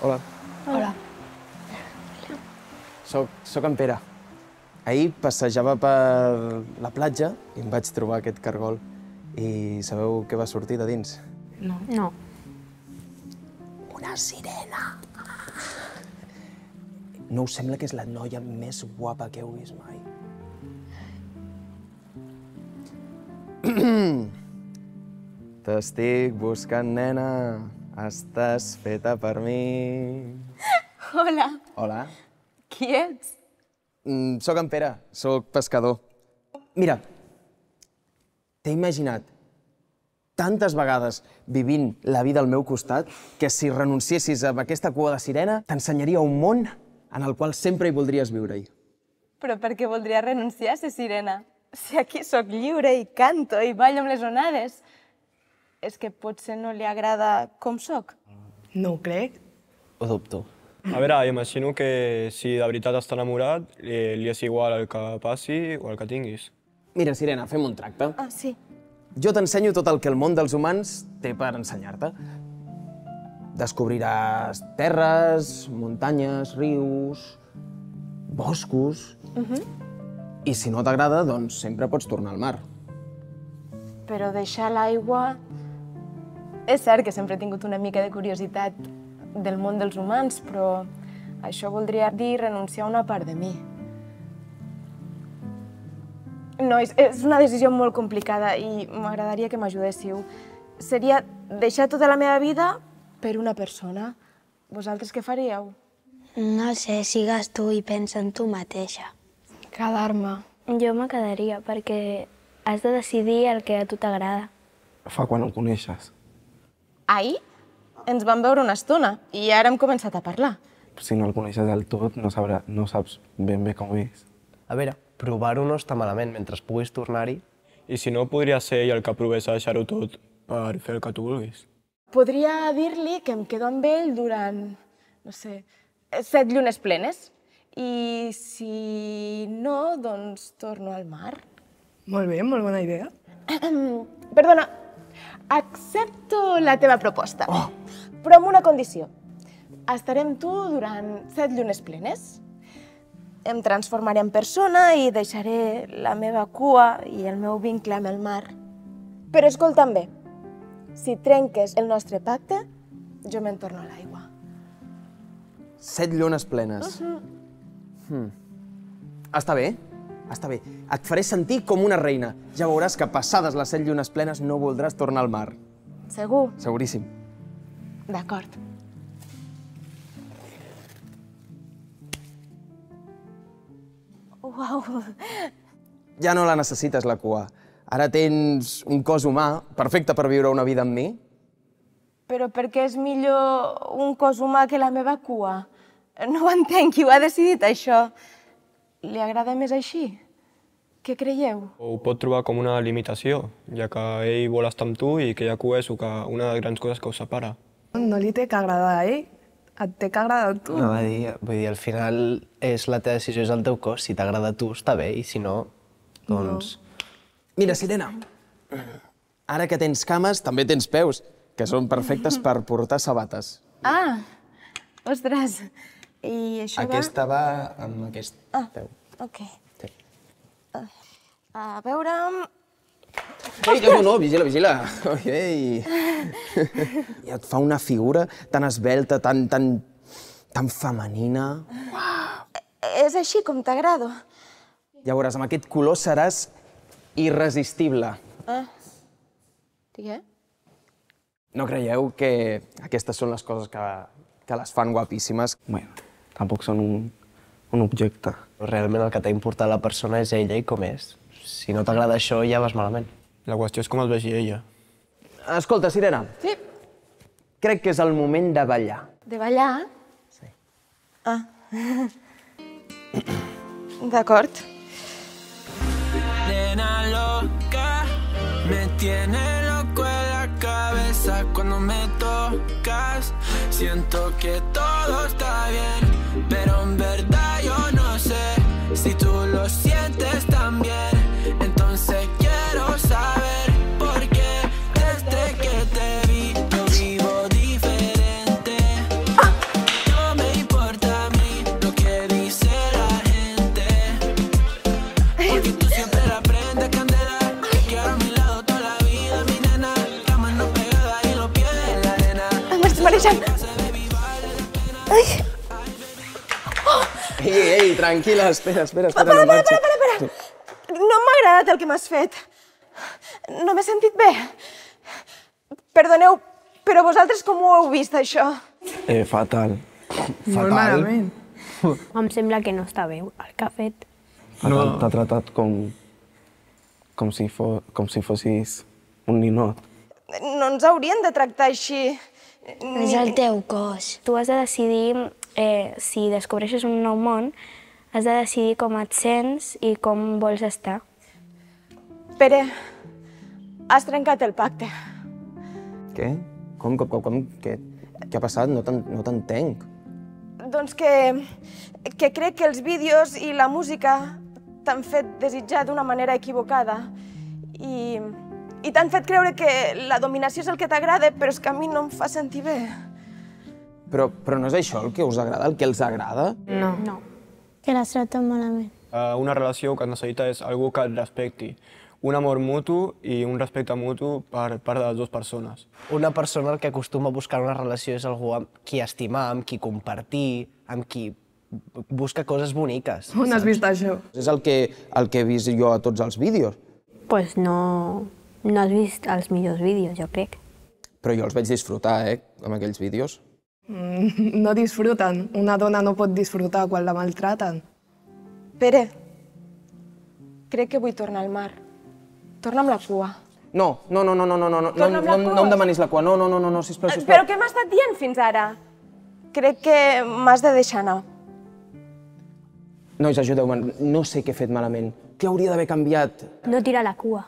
Hola. Hola. Soc en Pere. Ahir passejava per la platja i em vaig trobar aquest cargol. I sabeu què va sortir de dins? No. No. Una sirena! No us sembla que és la noia més guapa que heu vist mai? T'estic buscant, nena. Estàs feta per mi. Hola. Hola. Qui ets? Soc en Pere, soc pescador. Mira, t'he imaginat tantes vegades vivint la vida al meu costat que si renunciessis a aquesta cua de sirena t'ensenyaria un món en el qual sempre hi voldries viure-hi. Però per què voldria renunciar a ser sirena? Si aquí sóc lliure i canto i ballo amb les onades. És que potser no li agrada com sóc? No ho crec. Ho dubto. A veure, imagino que si de veritat està enamorat, li és igual el que passi o el que tinguis. Mira, sirena, fem un tracte. Ah, sí. Jo t'ensenyo tot el que el món dels humans té per ensenyar-te. Descobriràs terres, muntanyes, rius, boscos... I si no t'agrada, doncs sempre pots tornar al mar. Però deixar l'aigua... És cert que sempre he tingut una mica de curiositat del món dels humans, però això voldria dir renunciar a una part de mi. Nois, és una decisió molt complicada i m'agradaria que m'ajudéssiu. Seria deixar tota la meva vida per una persona. Vosaltres què faríeu? No sé, sigues tu i pensa en tu mateixa. Quedar-me. Jo me quedaria perquè has de decidir el que a tu t'agrada. Fa quan el coneixes. Ahir ens vam veure una estona i ara hem començat a parlar. Si no el coneixes del tot, no saps ben bé com és. A veure, provar-ho no està malament mentre puguis tornar-hi. I si no, podria ser ell el que provés a deixar-ho tot per fer el que tu vulguis. Podria dir-li que em quedo amb ell durant, no sé, 7 llunes plenes. I si no, doncs torno al mar. Molt bé, molt bona idea. Perdona, accepto la teva proposta, però amb una condició. Estaré amb tu durant 7 llunes plenes. Em transformaré en persona i deixaré la meva cua i el meu vincle amb el mar. Però escolta'm bé, si trenques el nostre pacte, jo me'n torno a l'aigua. 7 llunes plenes. Està bé, està bé. Et faré sentir com una reina. Ja veuràs que passades les 7 llunes plenes no voldràs tornar al mar. Segur? Seguríssim. D'acord. Uau! Ja no la necessites, la cua. Ara tens un cos humà perfecte per viure una vida amb mi. Però per què és millor un cos humà que la meva cua? No ho entenc, qui ho ha decidit, això. Li agrada més així? Què creieu? Ho pot trobar com una limitació, ja que ell vol estar amb tu i que ja és una de les grans coses que us separa. No li té que agradar a ell, et té que agradar a tu. No, vull dir, al final és la teva decisió, és el teu cos. Si t'agrada a tu, està bé, i si no, doncs... Mira, sirena, ara que tens cames, també tens peus, que són perfectes per portar sabates. Ah! Ostres! I això Aquesta va amb aquest peu. Ok. A veure... Ei, no, vigila. Ei. I et fa una figura tan esvelta, tan femenina. És així com t'agrado. Ja veuràs, amb aquest color seràs irresistible. Què? No creieu que aquestes són les coses que les fan guapíssimes? Bueno, tampoc són un objecte. Realment el que t'ha importat la persona és ella i com és. Si no t'agrada això, ja vas malament. La qüestió és com el vegi ella. Escolta, sirena. Sí. Crec que és el moment de ballar. De ballar? Sí. Ah. D'acord. Nena loca, me tiene loco en la cabeza cuando me tocas. Siento que todo está bien, pero en verdad yo no sé si tú lo sientes también. Entonces quiero saber por qué desde que te vi yo vivo diferente. baixant. Ei, tranquil·la, espera. Para. No m'ha agradat el que m'has fet. No m'he sentit bé. Perdoneu, però vosaltres com ho heu vist, això? Fatal. Molt malament. Em sembla que no està bé el que ha fet. T'ha tratat com si fossis un ninot. No ens haurien de tractar així. És el teu cos. Tu has de decidir, si descobreixes un nou món, has de decidir com et sents i com vols estar. Pere, has trencat el pacte. Què? Com? Què ha passat? No t'entenc. Doncs que crec que els vídeos i la música t'han fet desitjar d'una manera equivocada i t'han fet creure que la dominació és el que t'agrada, però és que a mi no em fa sentir bé. Però no és això el que us agrada, el que els agrada? No. Que l'has tractat malament. Una relació que necessita és algú que et respecti. Un amor mutu i un respecte mutu per part de les dues persones. Una persona el que acostuma a buscar una relació és algú amb qui estimar, amb qui compartir, amb qui busca coses boniques. On has vist això? És el que he vist jo a tots els vídeos. Pues no has vist els millors vídeos, jo crec. Però jo els vaig disfrutar, amb aquells vídeos. No disfruten. Una dona no pot disfrutar quan la maltraten. Pere, crec que vull tornar al mar. Torna amb la cua. No em demanis la cua. No, sisplau. Però què m'has estat dient fins ara? Crec que m'has de deixar anar. Nois, ajudeu-me, no sé què he fet malament. Què hauria d'haver canviat? No tirar la cua.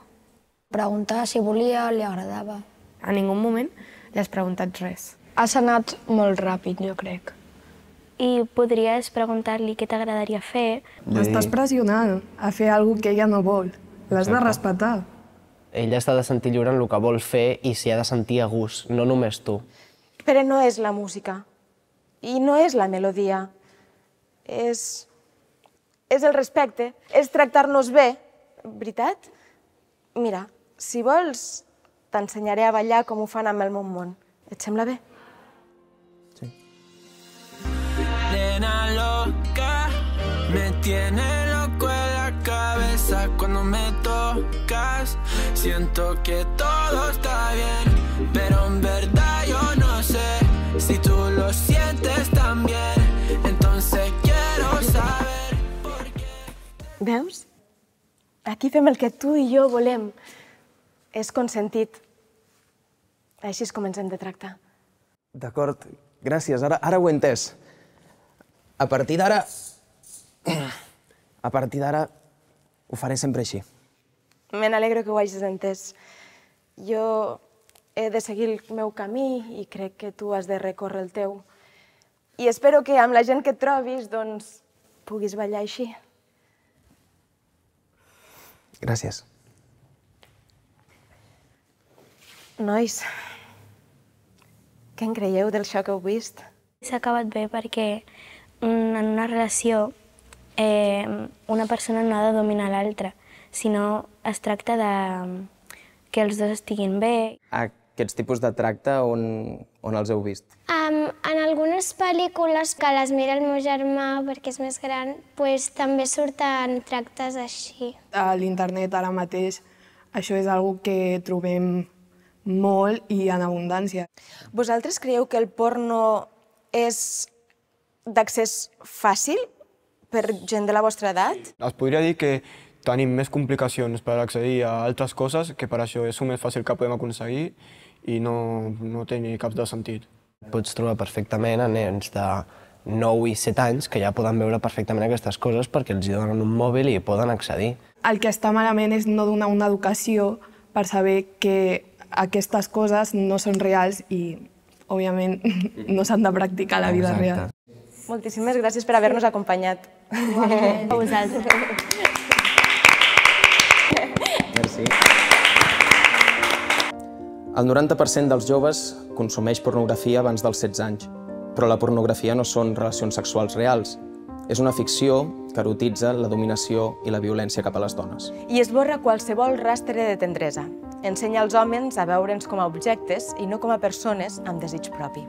Preguntar si volia, li agradava. A ningú moment li has preguntat res. Has anat molt ràpid, jo crec. I podries preguntar-li què t'agradaria fer. L'estàs pressionant a fer alguna que ella no vol. L'has de respectar. Ella s'ha de sentir lliure en el que vol fer i s'hi ha de sentir a gust, no només tu. Però no és la música. I no és la melodia. És el respecte. És tractar-nos bé. Veritat? Mira, si vols, t'ensenyaré a ballar com ho fan amb el meu món. Et sembla bé? Sí. Nena loca, me tiene loco en la cabeza cuando me tocas. Siento que todo está bien, pero en verdad yo no sé si tú lo sientes también. Entonces quiero saber por qué. Veus? Aquí fem el que tu i jo volem. És consentit. Així és com ens hem de tractar. D'acord, gràcies, ara ho he entès. A partir d'ara ho faré sempre així. Me n'alegro que ho hagis entès. Jo he de seguir el meu camí i crec que tu has de recórrer el teu. I espero que amb la gent que et trobis, doncs, puguis ballar així. Gràcies. Nois, què en creieu del això que heu vist? S'ha acabat bé perquè en una relació una persona no ha de dominar l'altra, sinó es tracta de que els dos estiguin bé. Aquests tipus de tracte on els heu vist? En algunes pel·lícules que les mira el meu germà perquè és més gran, també surten tractes així. A l'internet ara mateix això és una que trobem molt i en abundància. Vosaltres creieu que el porno és d'accés fàcil per gent de la vostra edat? Es podria dir que tenim més complicacions per accedir a altres coses, que per això és el més fàcil que podem aconseguir i no té ni cap de sentit. Pots trobar perfectament a nens de 9 i 7 anys que ja poden veure perfectament aquestes coses perquè els donen un mòbil i hi poden accedir. El que està malament és no donar una educació per saber que aquestes coses no són reals i, òbviament, no s'han de practicar a la vida real. Moltíssimes gràcies per haver-nos acompanyat. A vosaltres. Merci. El 90% dels joves consumeix pornografia abans dels 16 anys, però la pornografia no són relacions sexuals reals. És una ficció que erotitza la dominació i la violència cap a les dones. I esborra qualsevol rastre de tendresa. Ensenya als homes a veure'ns com a objectes i no com a persones amb desig propi.